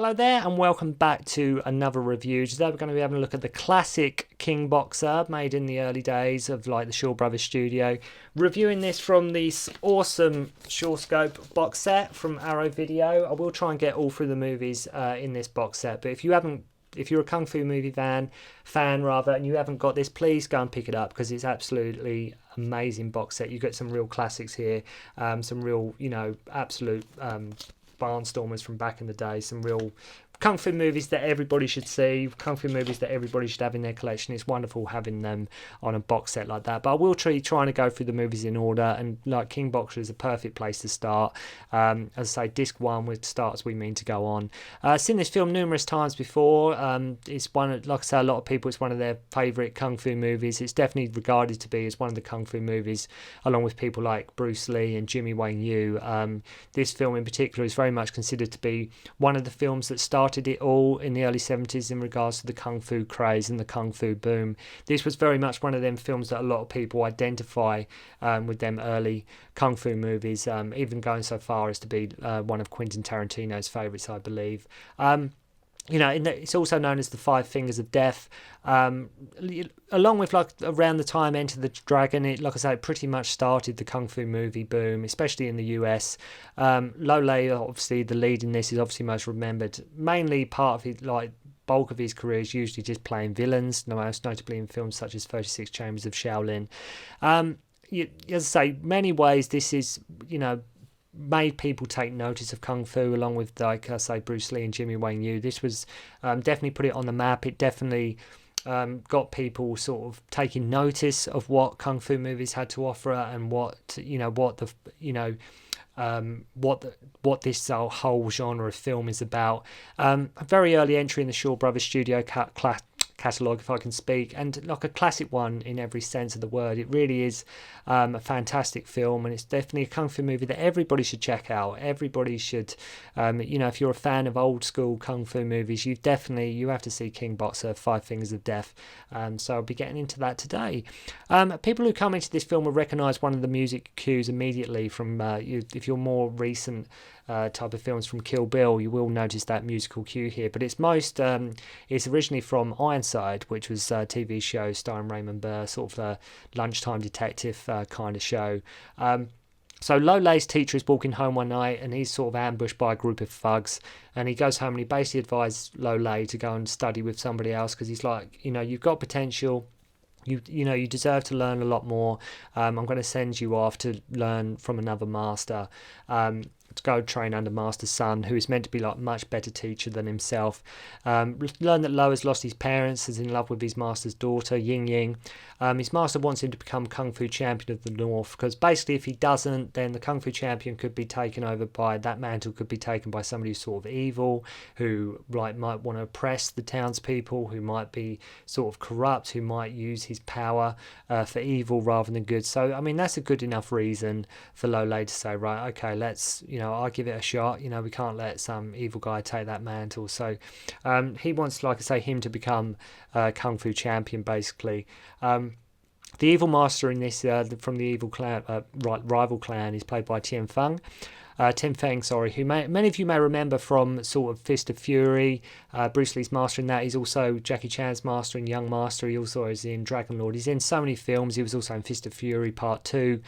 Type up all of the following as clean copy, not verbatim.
Hello there and welcome back to another review. Today we're going to be having a look at the classic King boxer made in the early days of like the Shaw Brothers studio. Reviewing this from this awesome Shaw Scope box set from Arrow Video. I will try and get all through the movies in this box set, but if you're a Kung Fu movie fan, and you haven't got this, please go and pick it up because it's absolutely amazing box set. You get some real classics here, some real, absolute barnstormers from back in the day, some real Kung Fu movies that everybody should see, Kung Fu movies that everybody should have in their collection. It's wonderful having them on a box set like that. But I will trying to go through the movies in order, and like King Boxer is a perfect place to start. As I say, disc 1 with starts we mean to go on. Seen this film numerous times before. It's one, like I say, a lot of people, it's one of their favourite Kung Fu movies. It's definitely regarded to be as one of the Kung Fu movies, along with people like Bruce Lee and Jimmy Wang Yu. This film in particular is very much considered to be one of the films that started it all in the early 70s in regards to the Kung Fu craze and the Kung Fu boom. This was very much one of them films that a lot of people identify with them early Kung Fu movies, even going so far as to be one of Quentin Tarantino's favourites, I believe. It's also known as the Five Fingers of Death. Along with like around the time Enter the Dragon, it, like I say, it pretty much started the Kung Fu movie boom, especially in the US. Lieh, obviously the lead in this, is obviously most remembered. Mainly part of his bulk of his career is usually just playing villains, most notably in films such as 36 Chambers of Shaolin. As I say, many ways this is made people take notice of Kung Fu, along with, like I say, Bruce Lee and Jimmy Wang Yu. This was definitely put it on the map. It definitely got people sort of taking notice of what Kung Fu movies had to offer, and what this whole genre of film is about. A very early entry in the Shaw Brothers studio catalogue, if I can speak, and like a classic one in every sense of the word. It really is a fantastic film, and it's definitely a Kung Fu movie that everybody should check out. Everybody should, if you're a fan of old school Kung Fu movies, you have to see King Boxer, Five Fingers of Death. So I'll be getting into that today. People who come into this film will recognise one of the music cues immediately from, if you're more recent type of films from Kill Bill, you will notice that musical cue here, but it's originally from Ironside, which was a TV show starring Raymond Burr, sort of a lunchtime detective kind of show. So Lo Lei's teacher is walking home one night, and he's sort of ambushed by a group of thugs, and he goes home and he basically advises Lo Lei to go and study with somebody else, because he's like, you've got potential. You deserve to learn a lot more. I'm going to send you off to learn from another master, to go train under Master Sun, who is meant to be like much better teacher than himself. Learn that Lo has lost his parents, is in love with his master's daughter, Ying Ying. His master wants him to become Kung Fu champion of the North, because basically if he doesn't, then the Kung Fu champion could be taken over by, that mantle could be taken by somebody who's sort of evil, who might want to oppress the townspeople, who might be sort of corrupt, who might use his power for evil rather than good. So, I mean, that's a good enough reason for Lo Lei to say, right, okay, let's, I'll give it a shot. We can't let some evil guy take that mantle. So he wants, like I say, him to become Kung Fu champion, basically. The evil master in this, from the evil clan, rival clan, is played by Feng, who many of you may remember from sort of Fist of Fury. Bruce Lee's master in that. He's also Jackie Chan's master in Young Master. He also is in Dragon Lord. He's in so many films. He was also in Fist of Fury Part 2.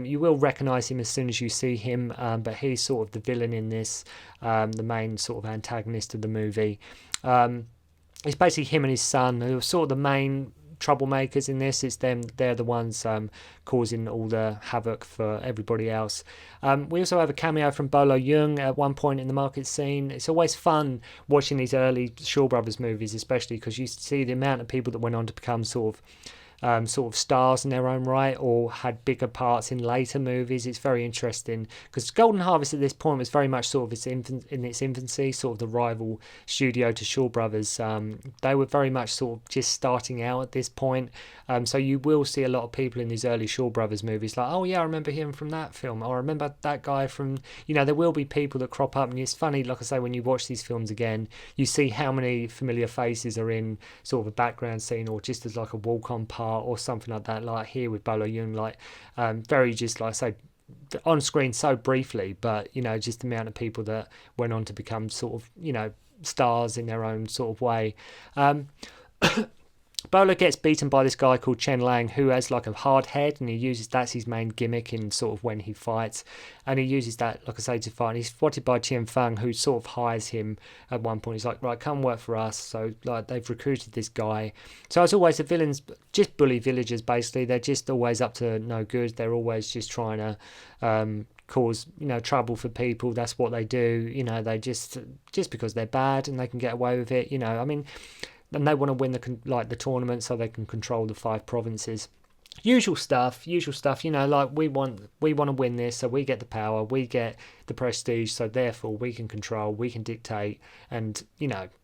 You will recognise him as soon as you see him, but he's sort of the villain in this, the main sort of antagonist of the movie. It's basically him and his son who are sort of the main troublemakers in this. It's them, they're the ones causing all the havoc for everybody else. We also have a cameo from Bolo Yeung at one point in the market scene. It's always fun watching these early Shaw Brothers movies, especially because you see the amount of people that went on to become sort of stars in their own right, or had bigger parts in later movies. It's very interesting because Golden Harvest at this point was very much sort of in its infancy, sort of the rival studio to Shaw Brothers. They were very much sort of just starting out at this point. So you will see a lot of people in these early Shaw Brothers movies like, oh yeah, I remember him from that film, or I remember that guy from, there will be people that crop up, and it's funny, like I say, when you watch these films again, you see how many familiar faces are in sort of a background scene, or just as like a walk-on part, or something like that, like here with Bolo Yeung, very just, like I say, on screen so briefly, but just the amount of people that went on to become sort of stars in their own sort of way. Bowler gets beaten by this guy called Chen Lang, who has like a hard head, and he uses that's his main gimmick in sort of when he fights, and he uses that, like I say, to fight. And he's spotted by Feng, who sort of hires him at one point. He's like, right, come work for us. So like they've recruited this guy. So as always, the villains just bully villagers. Basically, they're just always up to no good. They're always just trying to cause trouble for people. That's what they do. They just because they're bad and they can get away with it. I mean. And they want to win the tournament so they can control the 5 provinces. Usual stuff. Like we want to win this, so we get the power, we get the prestige, so therefore we can control, we can dictate, and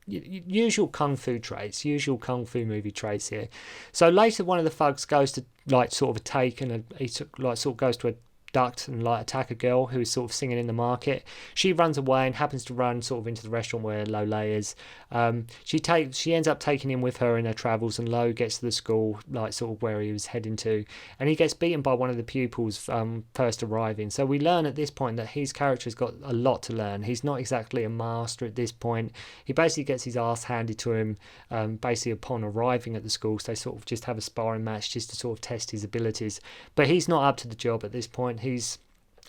usual kung fu traits, usual kung fu movie traits here. So later, one of the thugs goes to sort of a take, and he goes to a duct and attack a girl who is sort of singing in the market. She runs away and happens to run sort of into the restaurant where Lo Lieh is. She ends up taking him with her in her travels, and Lo gets to the school sort of where he was heading to, and he gets beaten by one of the pupils first arriving. So we learn at this point that his character's got a lot to learn. He's not exactly a master at this point. He basically gets his ass handed to him basically upon arriving at the school. So they sort of just have a sparring match just to sort of test his abilities, but he's not up to the job at this point. He's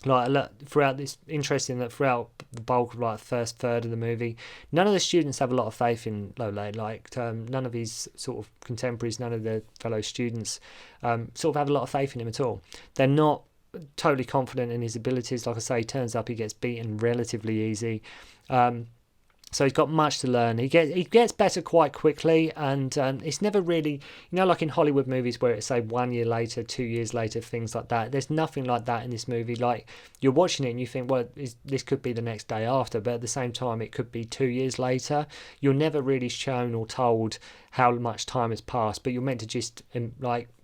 throughout this, interesting that throughout the bulk of the first third of the movie, none of the students have a lot of faith in Lo Lieh. None of his sort of contemporaries, none of the fellow students sort of have a lot of faith in him at all. They're not totally confident in his abilities. Like I say, turns up he gets beaten relatively easy. So he's got much to learn. He gets better quite quickly, and it's never really, like in Hollywood movies where it's say 1 year later, 2 years later, things like that. There's nothing like that in this movie. Like you're watching it and you think, well, this could be the next day after, but at the same time, it could be 2 years later. You're never really shown or told how much time has passed, but you're meant to just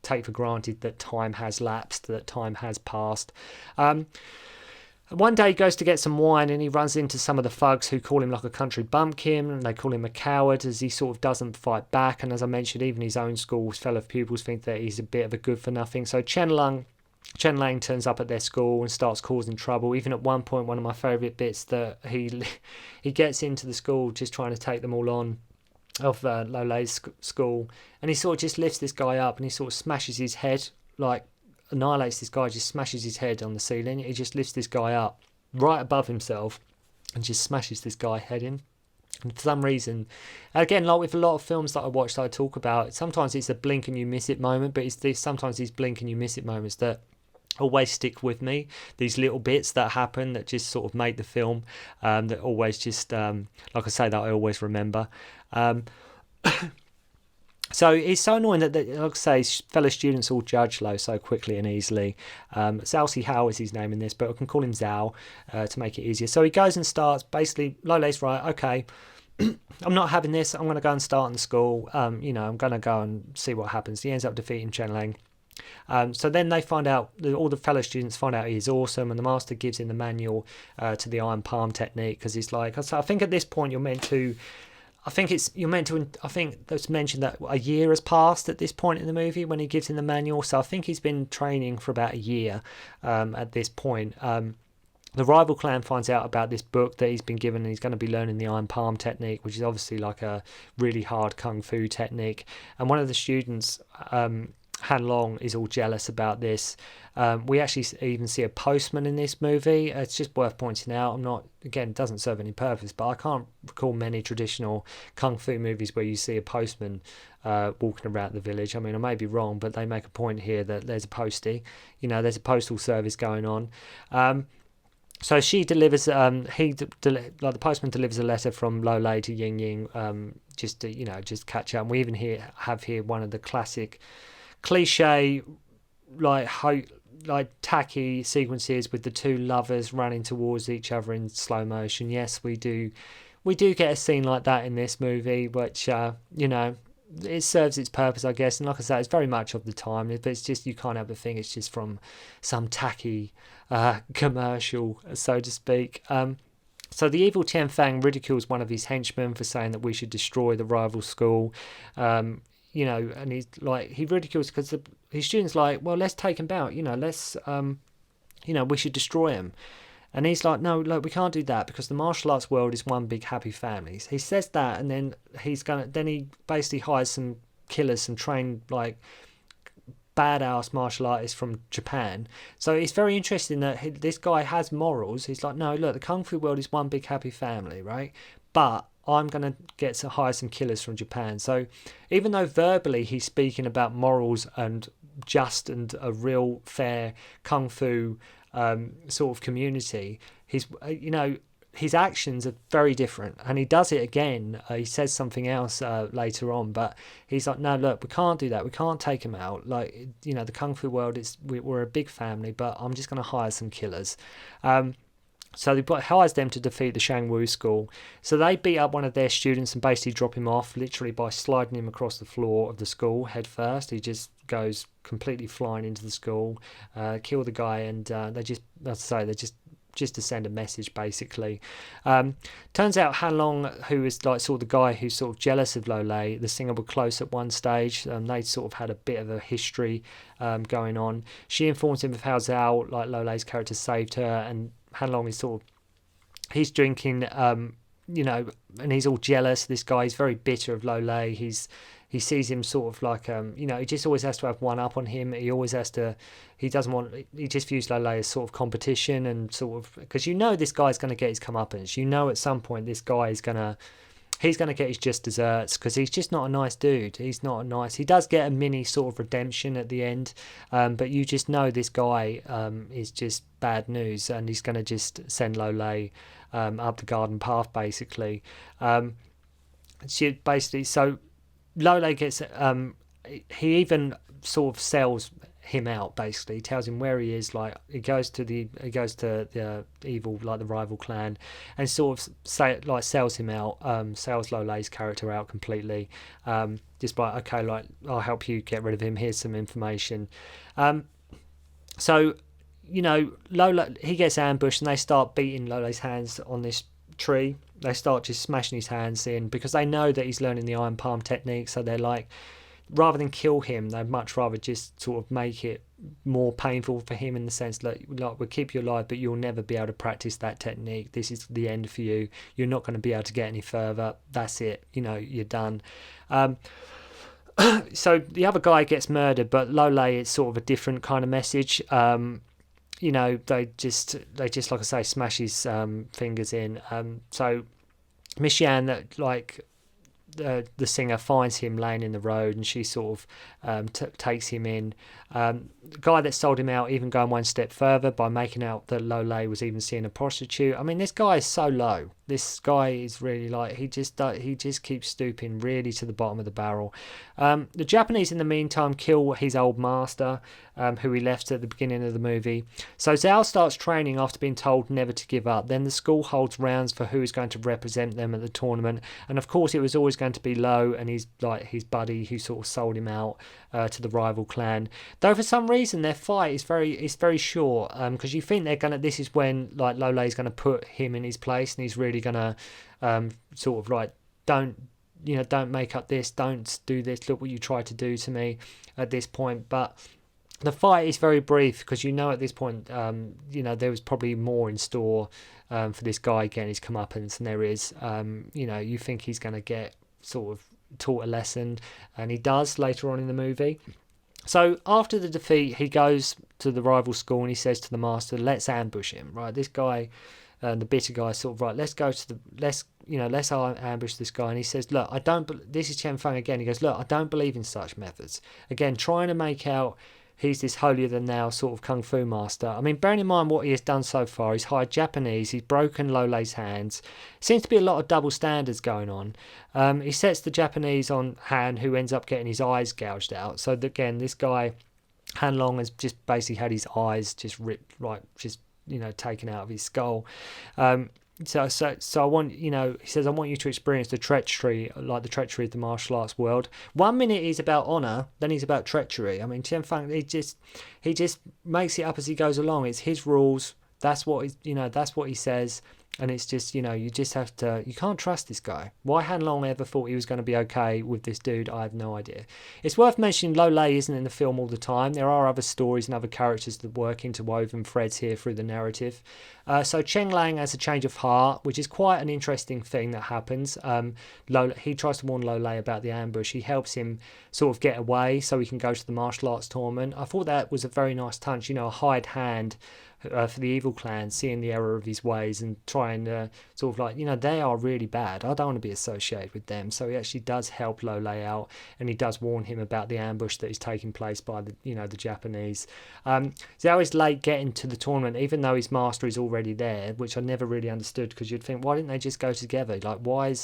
take for granted that time has lapsed, that time has passed. One day he goes to get some wine and he runs into some of the thugs who call him like a country bumpkin, and they call him a coward as he sort of doesn't fight back. And as I mentioned, even his own school's fellow pupils think that he's a bit of a good for nothing. So Chen Lang turns up at their school and starts causing trouble. Even at one point, one of my favourite bits, that he gets into the school just trying to take them all on of Lo Lieh's school, and he sort of just lifts this guy up and he sort of smashes his head, annihilates this guy, just smashes his head on the ceiling. He just lifts this guy up right above himself and just smashes this guy's head in. And for some reason, again, like with a lot of films that I watch that I talk about, sometimes it's a blink and you miss it moment, but sometimes these blink and you miss it moments that always stick with me. These little bits that happen that just sort of make the film, that always just, like I say, that I always remember. So it's so annoying that, like I say, fellow students all judge Lo so quickly and easily. Zhao Sihao is his name in this, but I can call him Zhao to make it easier. So he goes and starts, basically, Lo Lieh's right, okay, I'm not having this, I'm going to go and start in the school, I'm going to go and see what happens. He ends up defeating Chen Lang. So then they find out, all the fellow students find out he's awesome, and the master gives him the manual to the iron palm technique, because he's like, so I think at this point you're meant to, I think that's mentioned that a year has passed at this point in the movie when he gives him the manual. So I think he's been training for about a year at this point. The rival clan finds out about this book that he's been given, and he's going to be learning the iron palm technique, which is obviously like a really hard kung fu technique. And one of the students, Han Long, is all jealous about this. We actually even see a postman in this movie. It's just worth pointing out. It doesn't serve any purpose, but I can't recall many traditional kung fu movies where you see a postman walking around the village. I mean, I may be wrong, but they make a point here that there's a postie. There's a postal service going on. So she delivers. The postman delivers a letter from Lo Lieh to Ying Ying, just to just catch up. And we even have here one of the classic cliche, tacky sequences with the two lovers running towards each other in slow motion. Yes, we do get a scene like that in this movie, which it serves its purpose, I guess. And like I say, it's very much of the time, but it's just, you can't help but think it's just from some tacky commercial, so to speak. So the evil Tien Feng ridicules one of his henchmen for saying that we should destroy the rival school. And he's like, he ridicules because his students like, well, let's take him out, let's, we should destroy him. And he's like, no, look, we can't do that because the martial arts world is one big happy family. He says that, and then he basically hires some killers, some trained like badass martial artists from Japan. So it's very interesting that this guy has morals. He's like, no, look, the kung fu world is one big happy family, right? But I'm going to get to hire some killers from Japan. So even though verbally he's speaking about morals and just and a real fair kung fu sort of community, his actions are very different, and he does it again. He says something else later on, but he's like, no, look, we can't do that. We can't take him out. Like, the kung fu world we're a big family, but I'm just going to hire some killers. So he hires them to defeat the Chang-hwa school. So they beat up one of their students and basically drop him off, literally by sliding him across the floor of the school head first. He just goes completely flying into the school, kill the guy, and they just to send a message, basically. Turns out Han Long, who is like sort of the guy who's sort of jealous of Lo Lei, the singer, were close at one stage. They sort of had a bit of a history going on. She informs him of how Zhao, like Lo Lei's character, saved her, and Han Long is he's drinking, and he's all jealous. This guy is very bitter of Lo Lei. He sees him sort of like, he just always has to have one up on him. He just views Lo Lei as sort of competition, and sort of, because this guy's going to get his comeuppance. At some point this guy he's going to get his just desserts, because he's just not a nice dude. He does get a mini sort of redemption at the end, but you just know this guy is just bad news, and he's going to just send Lo Lei up the garden path, basically. So Lo Lei gets, he even sort of sells him out, basically. He tells him where he is. Like, he goes to the evil, like the rival clan, and sort of sells him out, sells Lo Lei's character out completely, just by, okay, like, I'll help you get rid of him, here's some information. So Lo Lei, he gets ambushed, and they start beating Lo Lei's hands on this tree. They start just smashing his hands in, because they know that he's learning the iron palm technique. So they're like, rather than kill him, they'd much rather just sort of make it more painful for him, in the sense that, like, we'll keep you alive, but you'll never be able to practice that technique. This is the end for you. You're not going to be able to get any further. That's it. You're done. So the other guy gets murdered, but Lo Lei, it's sort of a different kind of message. They just like I say, smash his fingers in. So Miss Yan, that like the singer, finds him laying in the road, and she sort of takes him in. The guy that sold him out even going one step further by making out that Lo Lei was even seeing a prostitute. I mean, this guy is so low. This guy is really like, he just keeps stooping really to the bottom of the barrel. The Japanese in the meantime kill his old master, who he left at the beginning of the movie. So Zhao starts training after being told never to give up. Then the school holds rounds for who is going to represent them at the tournament, and of course it was always going to be Lo and his buddy who sort of sold him out to the rival clan. Though for some reason their fight is very short, because you think this is when like Lo Lei's gonna put him in his place, and he's really gonna sort of like, don't make up this, don't do this, look what you tried to do to me at this point. But the fight is very brief, because at this point there was probably more in store for this guy getting his comeuppance, and there is. You think he's going to get sort of taught a lesson, and he does later on in the movie. So after the defeat, he goes to the rival school and he says to the master, let's ambush him, right? This guy, the bitter guy, sort of, right, let's ambush this guy. And he says, look, this is Chen Feng again. He goes, look, I don't believe in such methods. Again, trying to make out he's this holier-than-thou sort of kung fu master. I mean, bearing in mind what he has done so far, he's hired Japanese, he's broken Lo Lei's hands. Seems to be a lot of double standards going on. He sets the Japanese on Han, who ends up getting his eyes gouged out. So again, this guy, Han Long, has just basically had his eyes just ripped, taken out of his skull. So I want, he says, I want you to experience the treachery of the martial arts world. 1 minute he's about honor, then he's about treachery. I mean, Tien Feng, he just makes it up as he goes along. It's his rules. That's what he says. And it's just, you just have to, you can't trust this guy. Why Han Long ever thought he was going to be okay with this dude, I have no idea. It's worth mentioning Lo Lieh isn't in the film all the time. There are other stories and other characters that work interwoven threads here through the narrative. So Cheng Lang has a change of heart, which is quite an interesting thing that happens. He tries to warn Lo Lieh about the ambush. He helps him sort of get away so he can go to the martial arts tournament. I thought that was a very nice touch, a hired hand for the evil clan, seeing the error of his ways and trying to sort of like, they are really bad. I don't want to be associated with them. So he actually does help Lo Lieh out, and he does warn him about the ambush that is taking place by the Japanese. Zhao is late getting to the tournament, even though his master is already there, which I never really understood, because you'd think, why didn't they just go together? Like, why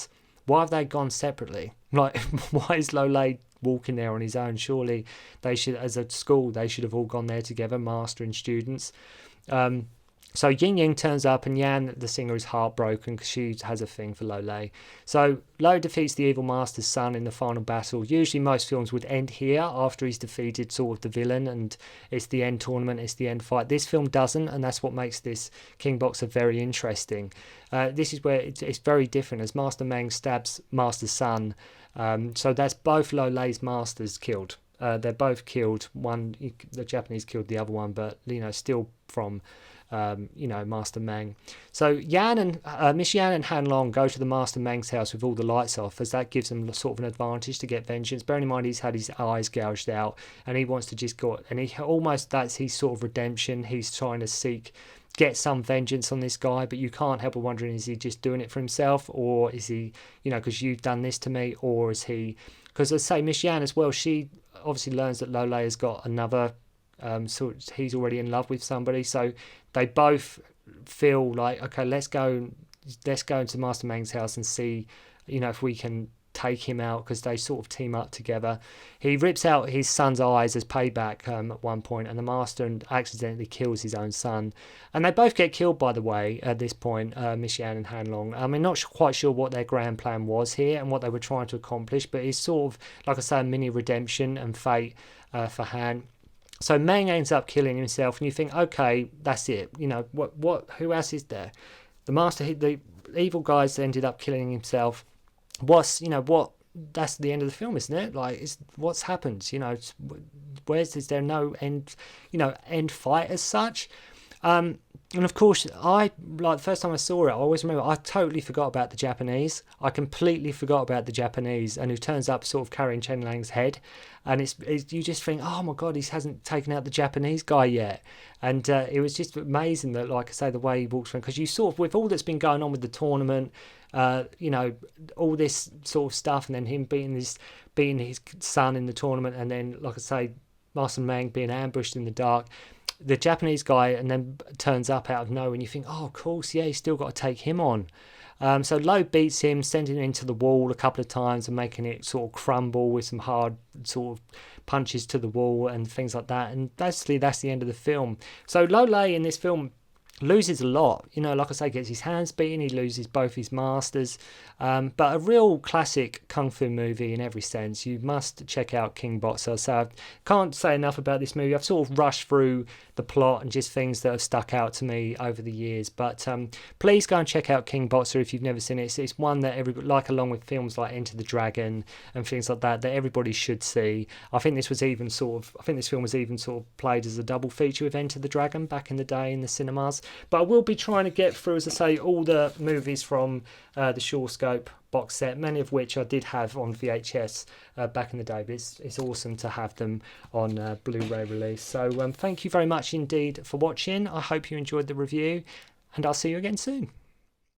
have they gone separately? Like, why is Lo Lieh walking there on his own? Surely they should, as a school, they should have all gone there together, master and students. So Ying Ying turns up, and Yan, the singer, is heartbroken because she has a thing for Lo Lieh. So Lo defeats the evil master's son in the final battle. Usually most films would end here after he's defeated sort of the villain, and it's the end tournament, it's the end fight. This film doesn't, and that's what makes this King Boxer very interesting. This is where it's very different, as Master Meng stabs Master's son. So that's both Lo Lieh's masters killed. They're both killed. One, the Japanese killed the other one, but still from Master Meng. So Miss Yan and Han Long go to the Master Meng's house with all the lights off, as that gives them sort of an advantage to get vengeance. Bearing in mind he's had his eyes gouged out, and he wants to just go, and that's his sort of redemption. He's trying to get some vengeance on this guy, but you can't help but wondering, is he just doing it for himself, or is he, because you've done this to me, or is he, because I say Miss Yan as well, she obviously learns that Lo Lieh has got another, so he's already in love with somebody, so they both feel like, okay, let's go into Master Meng's house and see, if we can take him out, because they sort of team up together. He rips out his son's eyes as payback at one point, and the master accidentally kills his own son, and they both get killed, by the way, at this point, Miss Yan and Han Long. I mean, not quite sure what their grand plan was here and what they were trying to accomplish, but it's sort of, like I say, a mini redemption and fate for Han. So Meng ends up killing himself, and you think, okay, that's it. Who else is there? The evil guys ended up killing himself. That's the end of the film, isn't it? Like, what's happened? Is there no end fight as such? And of course, the first time I saw it, I always remember I totally forgot about the Japanese. I completely forgot about the Japanese, and who turns up sort of carrying Chen Lang's head, and it's you just think, oh my god, he hasn't taken out the Japanese guy yet. And it was just amazing that, like I say, the way he walks around, because you sort of, with all that's been going on with the tournament, all this sort of stuff, and then him beating his son in the tournament, and then, like I say, Master Meng being ambushed in the dark, the Japanese guy, and then turns up out of nowhere, and you think, oh, of course, yeah, he's still got to take him on. So Lo beats him, sending him into the wall a couple of times and making it sort of crumble with some hard sort of punches to the wall and things like that. And basically, that's the end of the film. So Lo Lieh in this film loses a lot, like I say, gets his hands beaten, he loses both his masters, but a real classic kung fu movie in every sense. You must check out King Boxer. So I can't say enough about this movie. I've sort of rushed through the plot and just things that have stuck out to me over the years, but please go and check out King Boxer if you've never seen it. It's one that everybody, like, along with films like Enter the Dragon and things like that everybody should see. I think this film was even sort of played as a double feature with Enter the Dragon back in the day in the cinemas. But I will be trying to get through, as I say, all the movies from the Shore Scope box set, many of which I did have on VHS back in the day, but it's awesome to have them on Blu-ray release. So thank you very much indeed for watching. I hope you enjoyed the review, and I'll see you again soon.